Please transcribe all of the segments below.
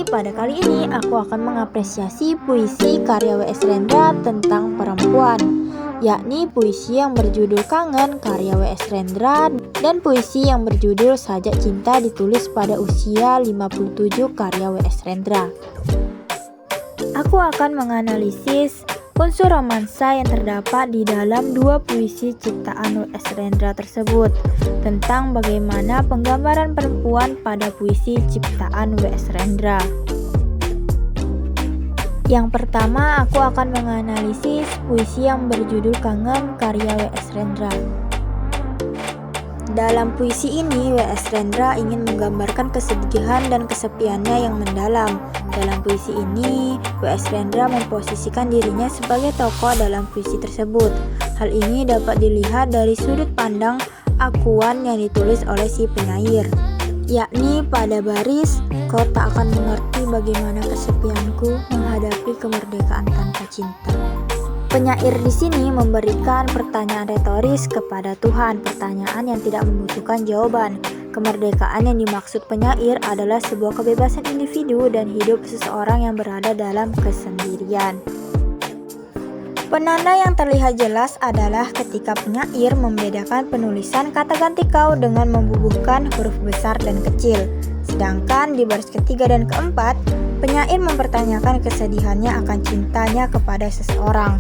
pada kali ini aku akan mengapresiasi puisi karya W.S. Rendra tentang perempuan, yakni puisi yang berjudul Kangen karya W.S. Rendra dan puisi yang berjudul Sajak Cinta ditulis pada usia 57 karya W.S. Rendra. Aku akan menganalisis unsur romansa yang terdapat di dalam dua puisi ciptaan W.S. Rendra tersebut tentang bagaimana penggambaran perempuan pada puisi ciptaan W.S. Rendra. Yang pertama, aku akan menganalisis puisi yang berjudul Kangen karya W.S. Rendra. Dalam puisi ini, W.S. Rendra ingin menggambarkan kesedihan dan kesepiannya yang mendalam. Dalam puisi ini, W.S. Rendra memposisikan dirinya sebagai tokoh dalam puisi tersebut. Hal ini dapat dilihat dari sudut pandang akuan yang ditulis oleh si penyair, yakni pada baris, "Kau tak akan mengerti bagaimana kesepianku menghadapi kemerdekaan tanpa cinta." Penyair di sini memberikan pertanyaan retoris kepada Tuhan, pertanyaan yang tidak membutuhkan jawaban. Kemerdekaan yang dimaksud penyair adalah sebuah kebebasan individu dan hidup seseorang yang berada dalam kesendirian. Penanda yang terlihat jelas adalah ketika penyair membedakan penulisan kata ganti kau dengan membubuhkan huruf besar dan kecil. Sedangkan di baris ketiga dan keempat, penyair mempertanyakan kesedihannya akan cintanya kepada seseorang.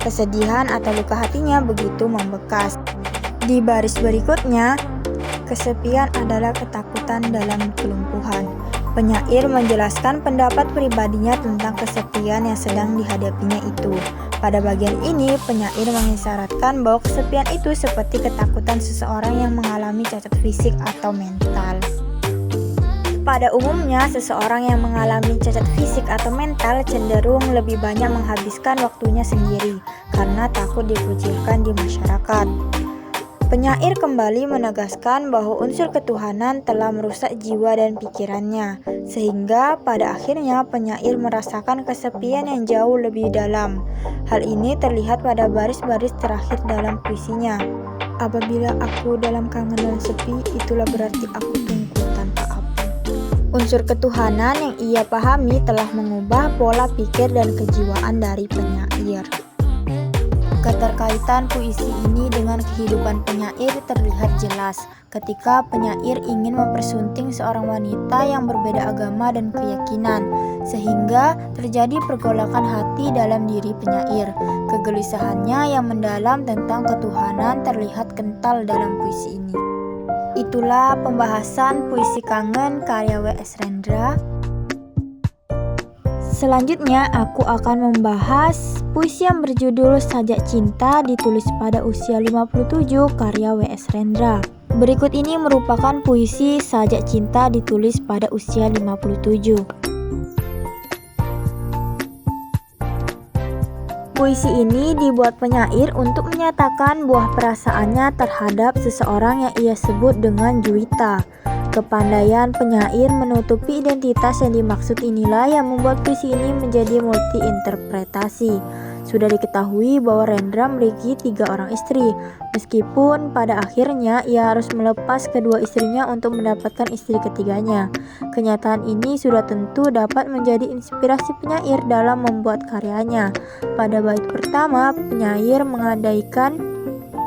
Kesedihan atau luka hatinya begitu membekas. Di baris berikutnya, kesepian adalah ketakutan dalam kelumpuhan. Penyair menjelaskan pendapat pribadinya tentang kesepian yang sedang dihadapinya itu. Pada bagian ini, penyair mengisyaratkan bahwa kesepian itu seperti ketakutan seseorang yang mengalami cacat fisik atau mental. Pada umumnya, seseorang yang mengalami cacat fisik atau mental cenderung lebih banyak menghabiskan waktunya sendiri karena takut dikucilkan di masyarakat. Penyair kembali menegaskan bahwa unsur ketuhanan telah merusak jiwa dan pikirannya, sehingga pada akhirnya penyair merasakan kesepian yang jauh lebih dalam. Hal ini terlihat pada baris-baris terakhir dalam puisinya. "Apabila aku dalam kangen dan sepi, itulah berarti aku tunggu tanpa ampun." Unsur ketuhanan yang ia pahami telah mengubah pola pikir dan kejiwaan dari penyair. Keterkaitan puisi ini dengan kehidupan penyair terlihat jelas ketika penyair ingin mempersunting seorang wanita yang berbeda agama dan keyakinan, sehingga terjadi pergolakan hati dalam diri penyair. Kegelisahannya yang mendalam tentang ketuhanan terlihat kental dalam puisi ini. Itulah pembahasan puisi Kangen karya W.S. Rendra. Selanjutnya, aku akan membahas puisi yang berjudul Sajak Cinta ditulis pada usia 57 karya W.S. Rendra. Berikut ini merupakan puisi Sajak Cinta ditulis pada usia 57. Puisi ini dibuat penyair untuk menyatakan buah perasaannya terhadap seseorang yang ia sebut dengan Juwita. Kepandaian penyair menutupi identitas yang dimaksud inilah yang membuat puisi ini menjadi multi-interpretasi. Sudah diketahui bahwa Rendra memiliki 3 orang istri, meskipun pada akhirnya ia harus melepas kedua istrinya untuk mendapatkan istri ketiganya. Kenyataan ini sudah tentu dapat menjadi inspirasi penyair dalam membuat karyanya. Pada bait pertama, penyair mengandaikan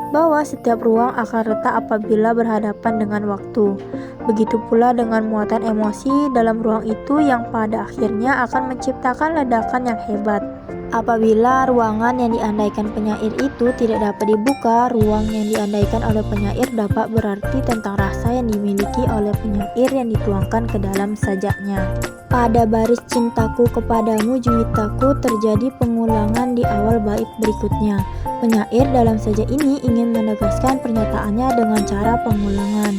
bahwa setiap ruang akan retak apabila berhadapan dengan waktu. Begitu pula dengan muatan emosi dalam ruang itu yang pada akhirnya akan menciptakan ledakan yang hebat. Apabila ruangan yang diandaikan penyair itu tidak dapat dibuka, ruang yang diandaikan oleh penyair dapat berarti tentang rasa yang dimiliki oleh penyair yang dituangkan ke dalam sajaknya. Pada baris "Cintaku kepadamu Juwitaku" terjadi pengulangan di awal bait berikutnya. Penyair dalam sajak ini ingin menegaskan pernyataannya dengan cara pengulangan.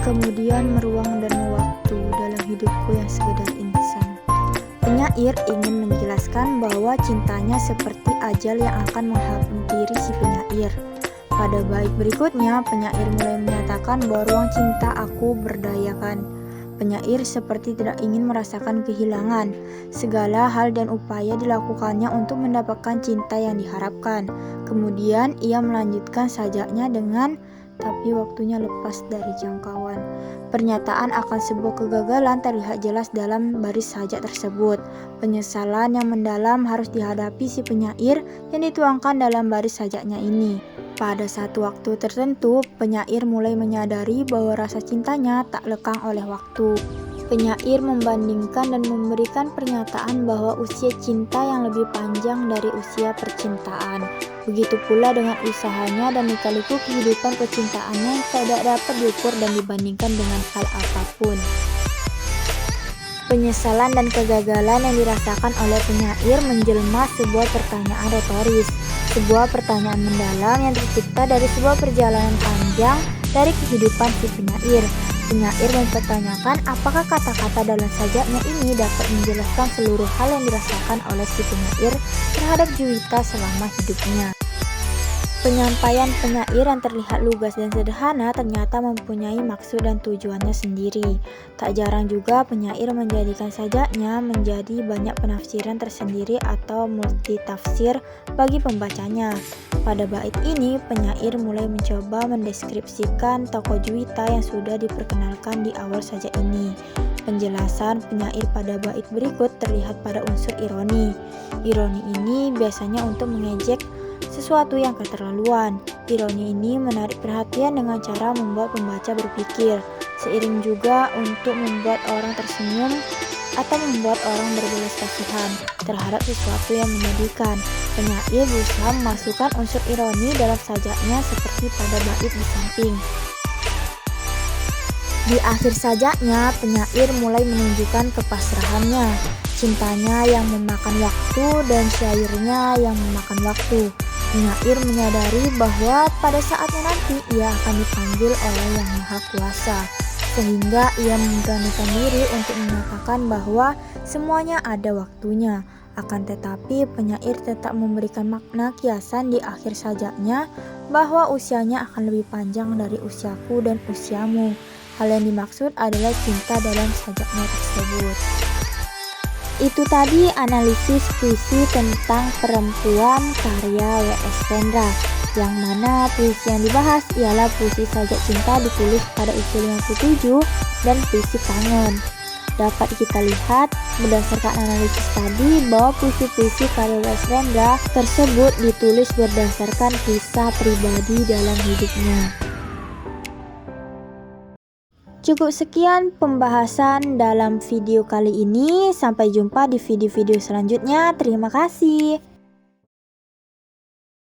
"Kemudian meruang dan mewaktu dalam hidupku yang sekedar insan." Penyair ingin menjelaskan bahwa cintanya seperti ajal yang akan menghampiri si penyair. Pada bait berikutnya, penyair mulai menyatakan bahwa ruang cinta aku berdayakan. Penyair seperti tidak ingin merasakan kehilangan. Segala hal dan upaya dilakukannya untuk mendapatkan cinta yang diharapkan. Kemudian ia melanjutkan sajaknya dengan "tapi waktunya lepas dari jangkauan." Pernyataan akan sebuah kegagalan terlihat jelas dalam baris sajak tersebut. Penyesalan yang mendalam harus dihadapi si penyair yang dituangkan dalam baris sajaknya ini. Pada satu waktu tertentu, penyair mulai menyadari bahwa rasa cintanya tak lekang oleh waktu. Penyair membandingkan dan memberikan pernyataan bahwa usia cinta yang lebih panjang dari usia percintaan. Begitu pula dengan usahanya dan lika-liku kehidupan percintaannya yang tidak dapat diukur dan dibandingkan dengan hal apapun. Penyesalan dan kegagalan yang dirasakan oleh penyair menjelma sebuah pertanyaan retoris, sebuah pertanyaan mendalam yang tercipta dari sebuah perjalanan panjang dari kehidupan si penyair. Penyair mempertanyakan apakah kata-kata dalam sajaknya ini dapat menjelaskan seluruh hal yang dirasakan oleh si penyair terhadap Juwita selama hidupnya. Penyampaian penyair yang terlihat lugas dan sederhana ternyata mempunyai maksud dan tujuannya sendiri. Tak jarang juga penyair menjadikan sajaknya menjadi banyak penafsiran tersendiri atau multitafsir bagi pembacanya. Pada bait ini, penyair mulai mencoba mendeskripsikan tokoh Juwita yang sudah diperkenalkan di awal sajak ini. Penjelasan penyair pada bait berikut terlihat pada unsur ironi. Ironi ini biasanya untuk mengejek sesuatu yang keterlaluan. Ironi ini menarik perhatian dengan cara membuat pembaca berpikir, seiring juga untuk membuat orang tersenyum atau membuat orang berbelas kasihan terhadap sesuatu yang menyedihkan. Penyair berusaha memasukkan unsur ironi dalam sajaknya seperti pada bait di samping. Di akhir sajaknya, penyair mulai menunjukkan kepasrahannya, cintanya yang memakan waktu dan syairnya yang memakan waktu. Penyair menyadari bahwa pada saatnya nanti ia akan dipanggil oleh Yang Maha Kuasa, sehingga ia memberanikan diri untuk menyatakan bahwa semuanya ada waktunya. Akan tetapi penyair tetap memberikan makna kiasan di akhir sajaknya bahwa usianya akan lebih panjang dari usiaku dan usiamu. Hal yang dimaksud adalah cinta dalam sajaknya tersebut. Itu tadi analisis puisi tentang perempuan karya W.S. Rendra, yang mana puisi yang dibahas ialah puisi sajak cinta ditulis pada usia 57 dan puisi kangen. Dapat kita lihat berdasarkan analisis tadi bahwa puisi-puisi karya W.S. Rendra tersebut ditulis berdasarkan kisah pribadi dalam hidupnya. Cukup sekian pembahasan dalam video kali ini. Sampai jumpa di video-video selanjutnya. Terima kasih.